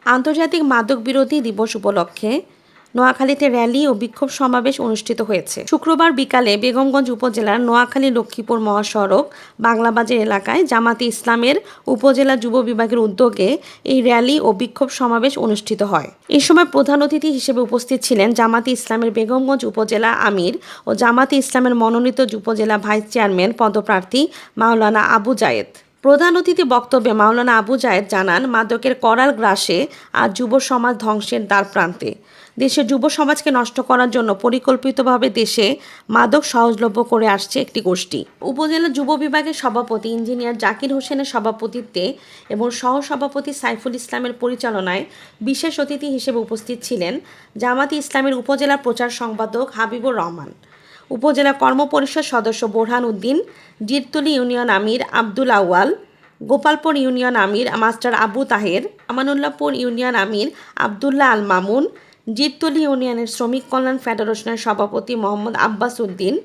আন্তর্জাতিক মাদক বিরোধী দিবস উপলক্ষে নোয়াখালীতে র্যালি ও বিক্ষোভ সমাবেশ অনুষ্ঠিত হয়েছে। শুক্রবার বিকালে বেগমগঞ্জ উপজেলার নোয়াখালী লক্ষ্মীপুর মহাসড়ক বাংলাবাজার এলাকায় জামাতে ইসলামের উপজেলা যুব বিভাগের উদ্যোগে এই র্যালি ও বিক্ষোভ সমাবেশ অনুষ্ঠিত হয়। এই সময় প্রধান অতিথি হিসেবে উপস্থিত ছিলেন জামাতে ইসলামের বেগমগঞ্জ উপজেলা আমির ও জামাতে ইসলামের মনোনীত উপজেলা ভাইস চেয়ারম্যান পদপ্রার্থী মাওলানা আবু জায়েদ। প্রধান অতিথি বক্তব্যে মাওলানা আবু জায়েদ জানান, মাদকের করাল গ্রাসে আর যুব সমাজ ধ্বংসের দ্বার প্রান্তে। দেশের যুব সমাজকে নষ্ট করার জন্য পরিকল্পিতভাবে দেশে মাদক সহজলভ্য করে আসছে একটি গোষ্ঠী। উপজেলা যুব বিভাগের সভাপতি ইঞ্জিনিয়ার জাকির হোসেনের সভাপতিত্বে এবং সহসভাপতি সাইফুল ইসলামের পরিচালনায় বিশেষ অতিথি হিসেবে উপস্থিত ছিলেন জামাতে ইসলামের উপজেলা প্রচার সম্পাদক হাবিবুর রহমান, উপজেলা কর্মপরিষদ সদস্য বোরহান উদ্দিন, জিরতলী ইউনিয়ন আমির আব্দুল আউয়াল, গোপালপুর ইউনিয়ন আমির মাস্টার আবু তাহের, আমানুল্লাহপুর ইউনিয়ন আমির আবদুল্লাহ আল মামুন, জিরতলী ইউনিয়নের শ্রমিক কল্যাণ ফেডারেশনের সভাপতি মোহাম্মদ আব্বাস উদ্দিন,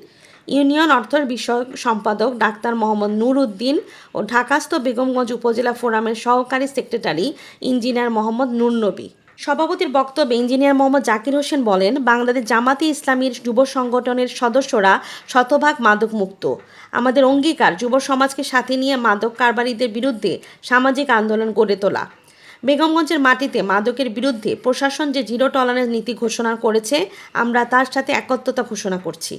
ইউনিয়ন অর্থ বিষয়ক সম্পাদক ডাক্তার মোহাম্মদ নূর উদ্দিন ও ঢাকাস্থ বেগমগঞ্জ উপজেলা ফোরামের সহকারী সেক্রেটারি ইঞ্জিনিয়ার মোহাম্মদ নূর নবী। সভাপতির বক্তব্যে ইঞ্জিনিয়ার মোহাম্মদ জাকির হোসেন বলেন, বাংলাদেশ জামাতে ইসলামীর যুব সংগঠনের সদস্যরা শতভাগ মাদক মুক্ত। আমাদের অঙ্গীকার যুব সমাজকে সাথে নিয়ে মাদক কারবারিদের বিরুদ্ধে সামাজিক আন্দোলন গড়ে তোলা। বেগমগঞ্জের মাটিতে মাদকের বিরুদ্ধে প্রশাসন যে জিরো টলারেন্স নীতি ঘোষণা করেছে, আমরা তার সাথে একত্রতা ঘোষণা করছি।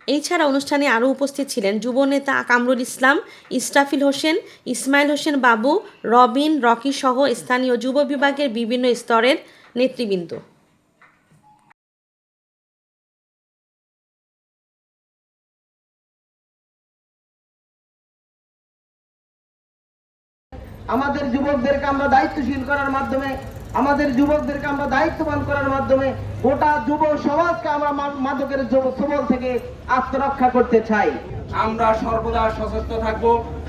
এছাড়া অনুষ্ঠানে আরও উপস্থিত ছিলেন যুবনেতা কামরুল ইসলাম, ইসরাফিল হোসেন, ইসমাইল হোসেন বাবু, রবিন, রকি সহ স্থানীয় যুব বিভাগের বিভিন্ন স্তরের নেতৃবৃন্দ। আমাদের যুবকদেরকে আমরা দায়িত্বশীল করার মাধ্যমে, আমাদের যুবকদেরকে আমরা দায়িত্ববান করার মাধ্যমে গোটা যুব সমাজকে আমরা মাদকের সবল থেকে আত্মরক্ষা করতে চাই। আমরা সর্বদা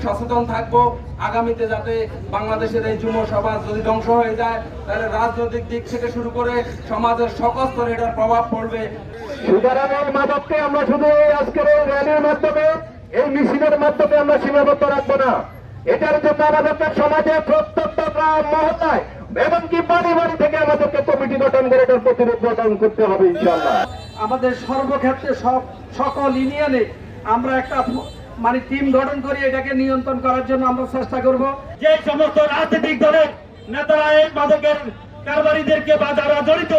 সচেতন থাকবো আগামীতে যাতে বাংলাদেশের এই যুব সমাজ যদি ধ্বংস হয়ে যায় তাহলে রাজনৈতিক দিক থেকে শুরু করে সমাজের সকল স্তরে এটার প্রভাব পড়বে। সুতরাং এই মাদককে আমরা শুধু আজকের এই র্যালির মাধ্যমে, এই মিছিলের মাধ্যমে আমরা সীমাবদ্ধ রাখবো না। এটার জন্য আমাদেরকে সমাজের প্রত্যেকটা গ্রাম মহল্লায় এমনকি বাড়ি বাড়ি থেকে আমাদেরকে কমিটি গঠন করে এটার প্রতিরোধ গঠন করতে হবে ইনশাআল্লাহ। আমাদের সর্বক্ষেত্রে সকল ইউনিয়নে আমরা একটা টিম গঠন করি এটাকে নিয়ন্ত্রণ করার জন্য আমরা চেষ্টা করব। যে সমস্ত রাজনৈতিক দলের নেতারা এই মাদকের কারবারিদেরকে বা যারা জড়িত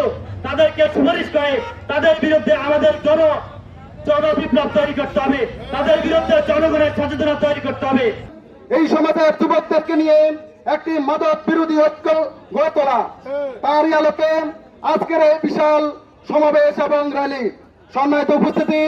তাদেরকে সুপারিশ করে তাদের বিরুদ্ধে আমাদের জনবিপ্লব তৈরি করতে হবে, তাদের বিরুদ্ধে জনগণের সচেতনতা তৈরি করতে হবে। এই সমাজের যুবকদেরকে নিয়ে একটি মাদক বিরোধী ঐক্য গড়ে তোলা, তারই আলোকে আজকের এই বিশাল সমাবেশ এবং র্যালি। সম্মানিত উপস্থিতি,